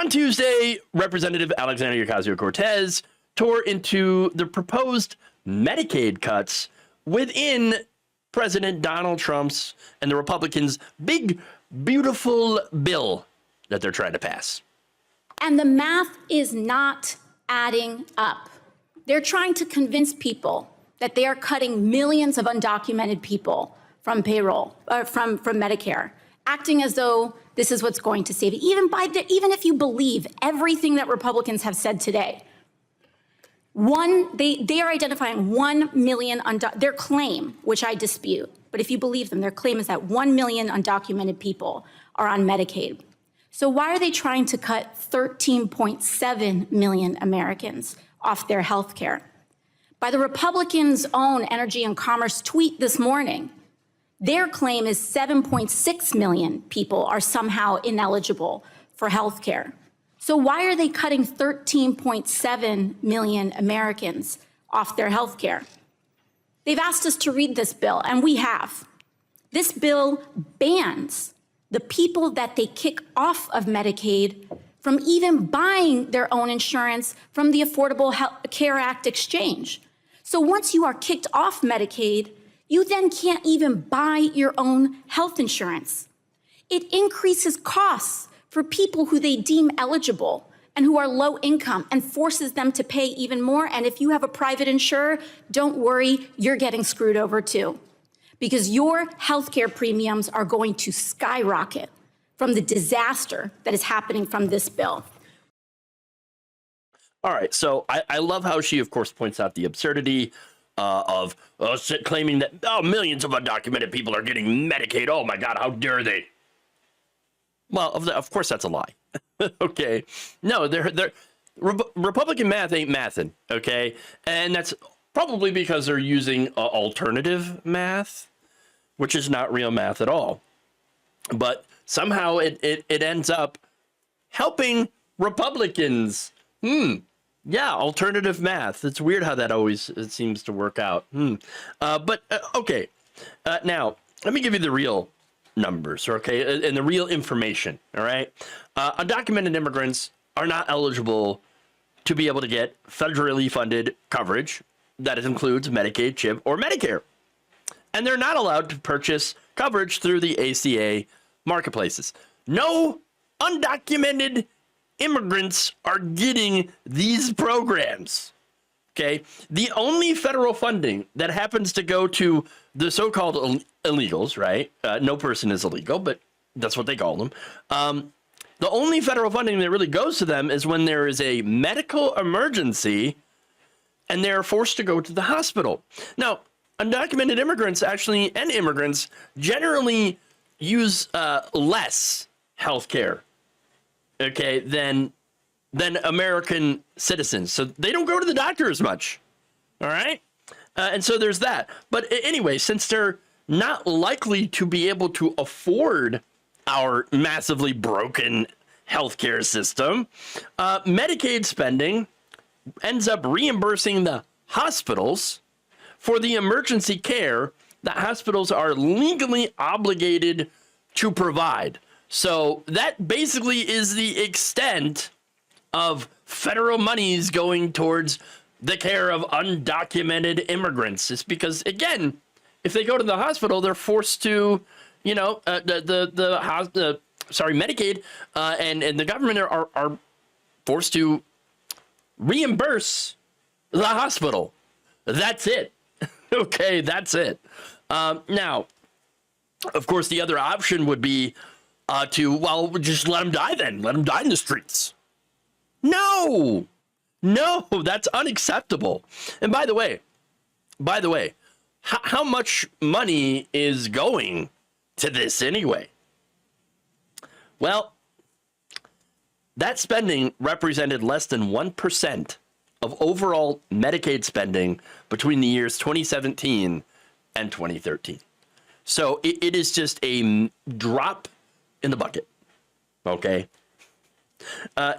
On Tuesday, Representative Alexandria Ocasio-Cortez tore into the proposed Medicaid cuts within President Donald Trump's and the Republicans' big, beautiful bill that they're trying to pass. And the math is not adding up. They're trying to convince people that they are cutting millions of undocumented people from payroll, from Medicare, acting as though this is what's going to save it. Even if you believe everything that Republicans have said today, they are identifying 1 million, their claim, which I dispute, but if you believe them, their claim is that 1 million undocumented people are on Medicaid. So why are they trying to cut 13.7 million Americans off their health care? By the Republicans' own Energy and Commerce tweet this morning, their claim is 7.6 million people are somehow ineligible for health care. So why are they cutting 13.7 million Americans off their health care? They've asked us to read this bill, and we have. This bill bans the people that they kick off of Medicaid from even buying their own insurance from the Affordable Care Act exchange. So once you are kicked off Medicaid, you then can't even buy your own health insurance. It increases costs for people who they deem eligible and who are low income and forces them to pay even more. And if you have a private insurer, don't worry, you're getting screwed over too, because your healthcare premiums are going to skyrocket from the disaster that is happening from this bill. All right, so I love how she, of course, points out the absurdity of claiming that millions of undocumented people are getting Medicaid. Oh my God, how dare they? Well, of course that's a lie. Okay, no, Republican math ain't mathin'. Okay, and that's probably because they're using alternative math, which is not real math at all. But somehow it ends up helping Republicans. Yeah, alternative math. It's weird how that always seems to work out. But okay, now let me give you the real numbers, okay, and the real information. All right, undocumented immigrants are not eligible to be able to get federally funded coverage that includes Medicaid, CHIP, or Medicare, and they're not allowed to purchase coverage through the ACA marketplaces. No undocumented immigrants are getting these programs. Okay, the only federal funding that happens to go to the so-called illegals, right? No person is illegal, but that's what they call them. The only federal funding that really goes to them is when there is a medical emergency and they're forced to go to the hospital. Now, undocumented immigrants actually, and immigrants generally use less health care, okay, than American citizens. So they don't go to the doctor as much. All right. And so there's that. But anyway, since they're not likely to be able to afford our massively broken healthcare system, Medicaid spending ends up reimbursing the hospitals for the emergency care that hospitals are legally obligated to provide. So that basically is the extent of federal monies going towards the care of undocumented immigrants. It's because, again, if they go to the hospital, they're forced to, Medicaid and the government are forced to reimburse the hospital. That's it. Okay, that's it. Now, of course, the other option would be just let them die then. Let them die in the streets. No, that's unacceptable. And by the way, how much money is going to this anyway? Well, that spending represented less than 1% of overall Medicaid spending between the years 2017 and 2013. So it is just a drop in the bucket. Okay.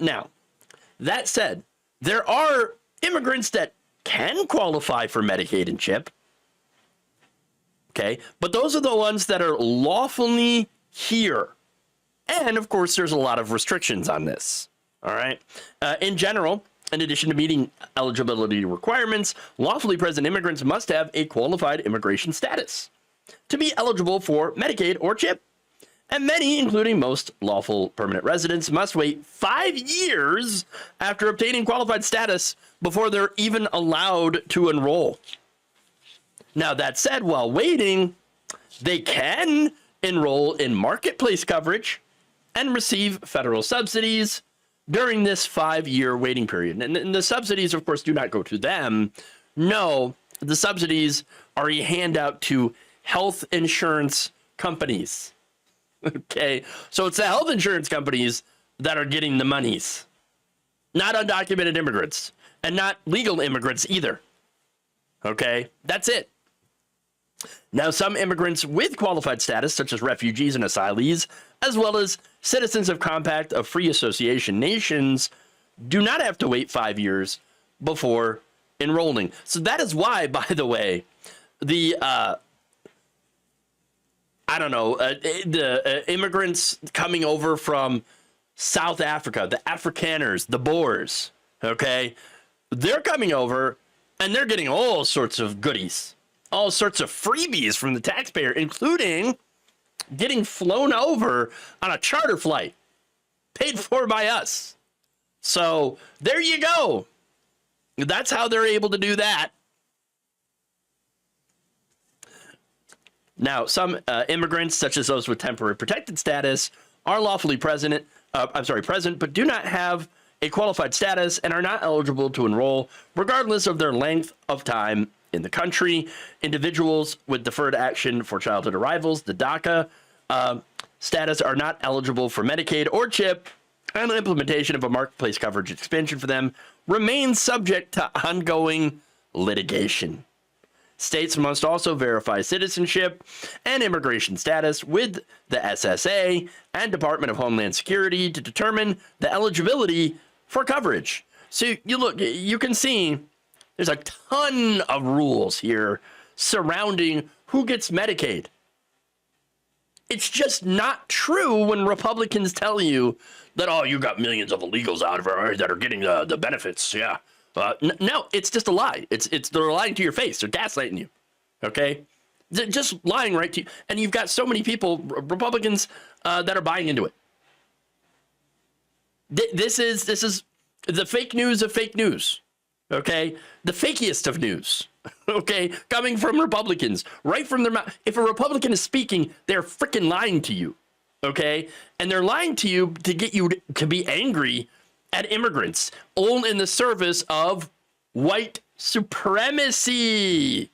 Now, that said, there are immigrants that can qualify for Medicaid and CHIP. Okay. But those are the ones that are lawfully here. And of course, there's a lot of restrictions on this. All right. In general, in addition to meeting eligibility requirements, lawfully present immigrants must have a qualified immigration status to be eligible for Medicaid or CHIP. And many, including most lawful permanent residents, must wait 5 years after obtaining qualified status before they're even allowed to enroll. Now, that said, while waiting, they can enroll in marketplace coverage and receive federal subsidies during this 5-year waiting period. And the subsidies, of course, do not go to them. No, the subsidies are a handout to health insurance companies. Okay, so it's the health insurance companies that are getting the monies, not undocumented immigrants and not legal immigrants either. Okay, that's it. Now, some immigrants with qualified status, such as refugees and asylees, as well as citizens of Compact of Free Association Nations, do not have to wait 5 years before enrolling. So that is why, by the way, the immigrants coming over from South Africa, the Afrikaners, the Boers, okay, they're coming over and they're getting all sorts of goodies, all sorts of freebies from the taxpayer, including getting flown over on a charter flight paid for by us. So there you go. That's how they're able to do that. Now, some immigrants, such as those with temporary protected status, are lawfully present, but do not have a qualified status and are not eligible to enroll, regardless of their length of time in the country. Individuals with deferred action for childhood arrivals, the DACA status, are not eligible for Medicaid or CHIP, and the implementation of a marketplace coverage expansion for them remains subject to ongoing litigation. States must also verify citizenship and immigration status with the SSA and Department of Homeland Security to determine the eligibility for coverage. So you can see there's a ton of rules here surrounding who gets Medicaid. It's just not true when Republicans tell you that, oh, you got millions of illegals out of it that are getting the benefits. Yeah. No, it's just a lie. They're lying to your face. They're gaslighting you. Okay, just lying right to you. And you've got so many people, Republicans, that are buying into it. This is the fake news of fake news. Okay, the fakiest of news. Okay, coming from Republicans, right from their mouth. If a Republican is speaking, they're freaking lying to you. Okay, and they're lying to you to get you to be angry at immigrants, all in the service of white supremacy.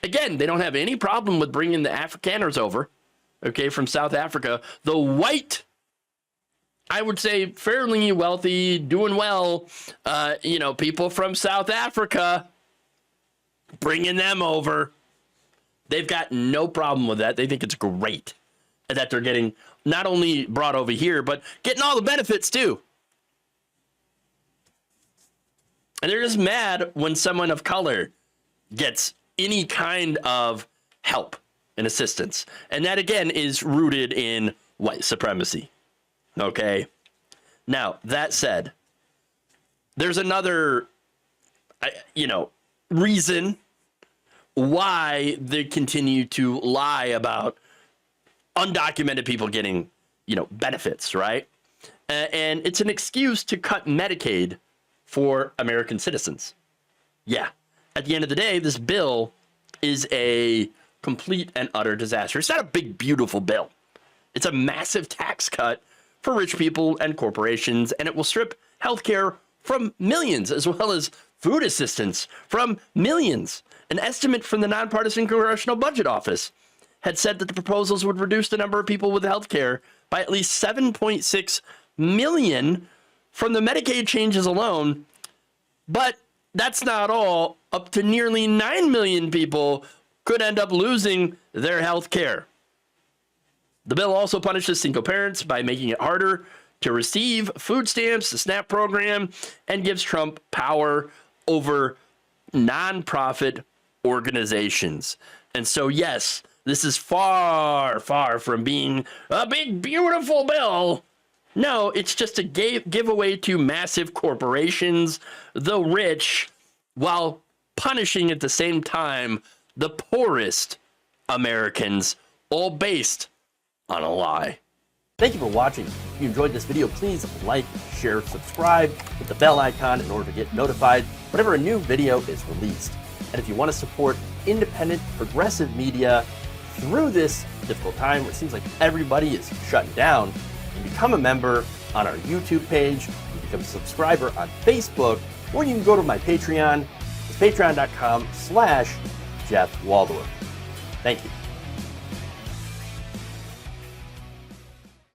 Again, they don't have any problem with bringing the Afrikaners over, okay, from South Africa. The white, I would say, fairly wealthy, doing well, people from South Africa, bringing them over. They've got no problem with that. They think it's great that they're getting not only brought over here, but getting all the benefits too. And they're just mad when someone of color gets any kind of help and assistance. And that, again, is rooted in white supremacy. Okay? Now, that said, there's another, reason why they continue to lie about undocumented people getting, benefits, right? And it's an excuse to cut Medicaid for American citizens. Yeah. At the end of the day, this bill is a complete and utter disaster. It's not a big, beautiful bill. It's a massive tax cut for rich people and corporations, and it will strip healthcare from millions, as well as food assistance from millions. An estimate from the Nonpartisan Congressional Budget Office had said that the proposals would reduce the number of people with healthcare by at least 7.6 million from the Medicaid changes alone. But that's not all. Up to nearly 9 million people could end up losing their health care. The bill also punishes single parents by making it harder to receive food stamps, the SNAP program, and gives Trump power over nonprofit organizations. And so, yes, this is far, far from being a big, beautiful bill. No, it's just a giveaway to massive corporations, the rich, while punishing at the same time the poorest Americans, all based on a lie. Thank you for watching. If you enjoyed this video, please like, share, subscribe, hit the bell icon in order to get notified whenever a new video is released. And if you want to support independent, progressive media through this difficult time where it seems like everybody is shutting down, you can become a member on our YouTube page, you can become a subscriber on Facebook, or you can go to my Patreon. It's patreon.com/Jeff Waldorf. Thank you.